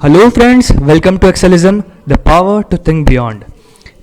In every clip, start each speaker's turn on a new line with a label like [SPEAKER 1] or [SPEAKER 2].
[SPEAKER 1] Hello friends, welcome to Excelism, the power to think beyond.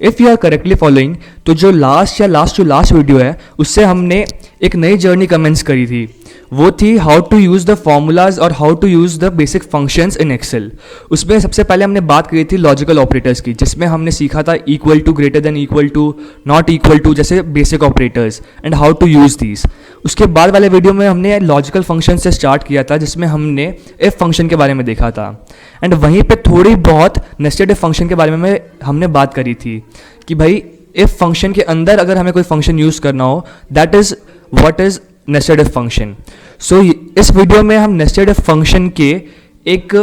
[SPEAKER 1] If you are correctly following, तो जो last video है उससे हमने एक नई जर्नी कमेंस करी थी। वो थी how to use the formulas और how to use the basic functions in Excel. उसमें सबसे पहले हमने बात करी थी लॉजिकल ऑपरेटर्स की, जिसमें हमने सीखा था equal to, greater than equal to, not equal to जैसे basic operators and how to use these. उसके बाद वाले वीडियो में हमने लॉजिकल फंक्शन से स्टार्ट किया था, जिसमें हमने इफ फंक्शन के बारे में देखा था एंड वहीं पे थोड़ी बहुत नेस्टेड इफ फंक्शन के बारे में हमने बात करी थी कि भाई इफ फंक्शन के अंदर अगर हमें कोई फंक्शन यूज़ करना हो, that is what is nested if function. So इस वीडियो में हम नेस्टेड इफ फंक्शन के एक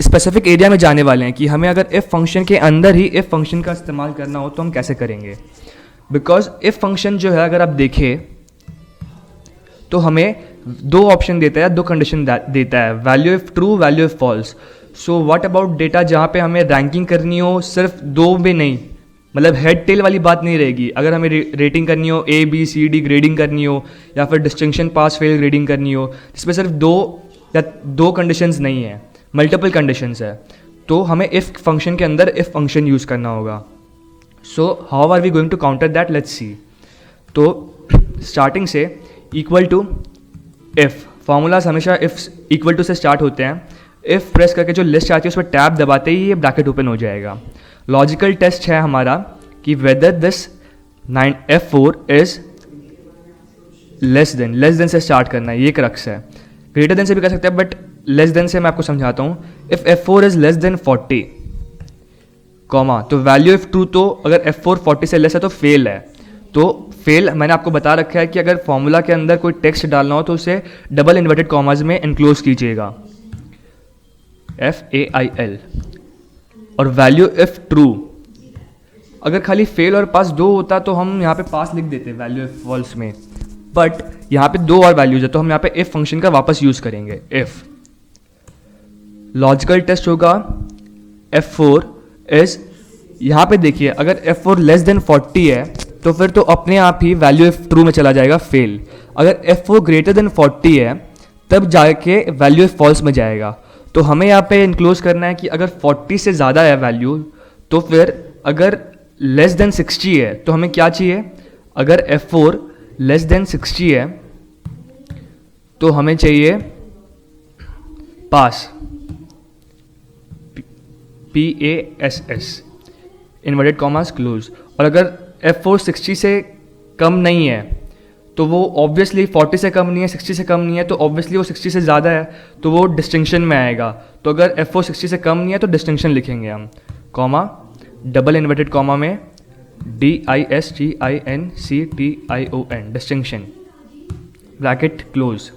[SPEAKER 1] स्पेसिफिक एरिया में जाने वाले हैं कि हमें अगर इफ फंक्शन के अंदर ही इफ फंक्शन का इस्तेमाल करना हो तो हम कैसे करेंगे। बिकॉज इफ फंक्शन जो है अगर आप देखें तो हमें दो ऑप्शन देता है, दो कंडीशन देता है, value if true, value if false. So what about data जहाँ पे हमें रैंकिंग करनी हो, सिर्फ दो में नहीं, मतलब हेड टेल वाली बात नहीं रहेगी। अगर हमें रेटिंग करनी हो, A B C D grading करनी हो, या फिर डिस्टिंक्शन पास फेल ग्रेडिंग करनी हो, जिसमें सिर्फ दो कंडीशंस नहीं है, मल्टीपल कंडीशंस है, तो हमें इफ फंक्शन के अंदर इफ फंक्शन यूज़ करना होगा। So how are we going to counter that, let's see. तो स्टार्टिंग से इक्वल टू इफ, फॉर्मूलाज हमेशा इफ इक्वल टू से स्टार्ट होते हैं। इफ प्रेस करके जो लिस्ट आती है उस पर टैब दबाते ही ये ब्रैकेट ओपन हो जाएगा। लॉजिकल टेस्ट है हमारा कि whether this F4 is less than से स्टार्ट करना है, ये क्रक्स है। ग्रेटर देन से भी कर सकते हैं, बट लेस देन से मैं आपको समझाता हूँ। If F4 is less than 40 comma, तो वैल्यू इफ ट्रू, तो अगर F4 40 से लेस है तो फेल है। तो फेल मैंने आपको बता रखा है कि अगर फॉर्मूला के अंदर कोई टेक्स्ट डालना हो तो उसे डबल इन्वर्टेड कॉमाज में एनक्लोज कीजिएगा, FAIL। और वैल्यू इफ ट्रू, अगर खाली फेल और पास दो होता तो हम यहाँ पे पास लिख देते वैल्यू इफ फॉल्स में, बट यहाँ पे दो और वैल्यूज है तो हम यहाँ पे इफ फंक्शन का वापस यूज करेंगे। इफ लॉजिकल टेस्ट होगा F4 इज, यहाँ पे देखिए अगर F4 लेस देन 40 है तो फिर तो अपने आप ही वैल्यू इफ ट्रू में चला जाएगा फेल। अगर F4 ग्रेटर देन 40 है तब जाके वैल्यू इफ फॉल्स में जाएगा। तो हमें यहाँ पे इनक्लोज करना है कि अगर 40 से ज़्यादा है वैल्यू, तो फिर अगर लेस देन 60 है तो हमें क्या चाहिए, अगर F4 लेस देन 60 है तो हमें चाहिए पास, PASS, इन्वर्टेड कॉमास क्लोज। और अगर F4 60 से कम नहीं है तो वो ऑब्वियसली 40 से कम नहीं है, 60 से कम नहीं है, तो ऑब्वियसली वो 60 से ज़्यादा है तो वो डिस्टिंक्शन में आएगा। तो अगर F4 60 से कम नहीं है तो डिस्टिंक्शन लिखेंगे हम, कॉमा डबल इन्वर्टेड कॉमा में DISTINCTION, distinction, bracket close.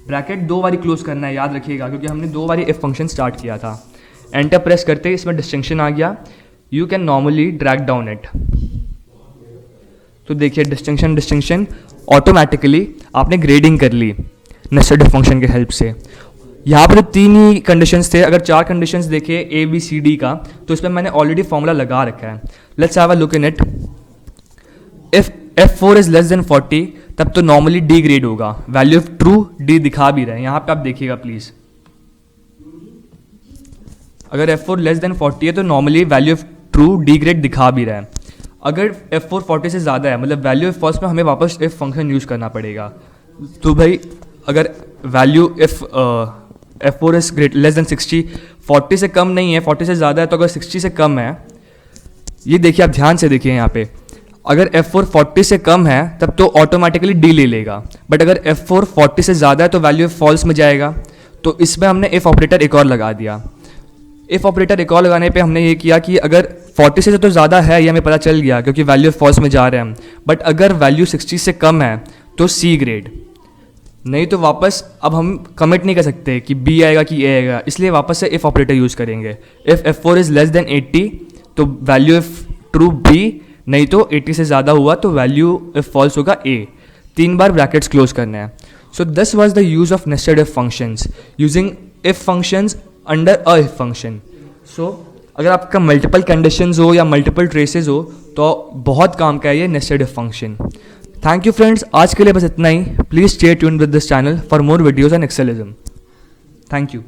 [SPEAKER 1] Bracket दो बारी क्लोज करना है, याद रखिएगा, क्योंकि हमने दो बारी इफ फंक्शन स्टार्ट किया था। एंटर प्रेस करते ही इसमें डिस्टिंक्शन आ गया। You can normally drag down it, तो देखिए डिस्टिंक्शन ऑटोमेटिकली आपने ग्रेडिंग कर ली नेस्टेड इफ फंक्शन के हेल्प से। यहाँ पर तीन ही कंडीशंस थे, अगर चार कंडीशंस देखे ABCD का तो इसमें मैंने ऑलरेडी फॉर्मूला लगा रखा है। Let's have a look in it. If F4 is less than 40 तब तो नॉर्मली D ग्रेड होगा, वैल्यू ऑफ ट्रू D दिखा भी रहे हैं यहाँ पे, आप देखिएगा प्लीज। अगर F4 लेस देन 40 है तो normally value of true D grade दिखा भी रहा है। अगर F4 40 से ज़्यादा है, मतलब वैल्यू इफ फॉल्स में हमें वापस इफ फंक्शन यूज़ करना पड़ेगा। तो भाई अगर value if F4 is less than 60, 40 से कम नहीं है, 40 से ज़्यादा है, तो अगर 60 से कम है, ये देखिए आप ध्यान से देखिए यहाँ पे, अगर F4 40 से कम है तब तो ऑटोमेटिकली D ले लेगा, बट अगर F4 40 से ज़्यादा है तो वैल्यू इफ फॉल्स में जाएगा। तो इसमें हमने इफ ऑपरेटर एक और लगा दिया। इफ ऑपरेटर एक और लगाने पे हमने ये किया कि अगर 40 से तो ज़्यादा है ये हमें पता चल गया क्योंकि वैल्यू फॉल्स में जा रहे हैं हम, बट अगर वैल्यू 60 से कम है तो C ग्रेड, नहीं तो वापस अब हम कमिट नहीं कर सकते कि B आएगा कि A आएगा, इसलिए वापस से इफ ऑपरेटर यूज़ करेंगे। If F4 is less than 80 तो वैल्यू इफ ट्रू B, नहीं तो 80 से ज़्यादा हुआ तो वैल्यू इफ फॉल्स होगा A। तीन बार ब्रैकेट्स क्लोज करना है। So this was the use of nested if functions using if functions under a if function. So अगर आपका मल्टीपल कंडीशंस हो या मल्टीपल ट्रेसेस हो तो बहुत काम का है ये nested if function. Thank you friends, आज के लिए बस इतना ही। Please stay tuned with this channel for more videos on Excelism. Thank you.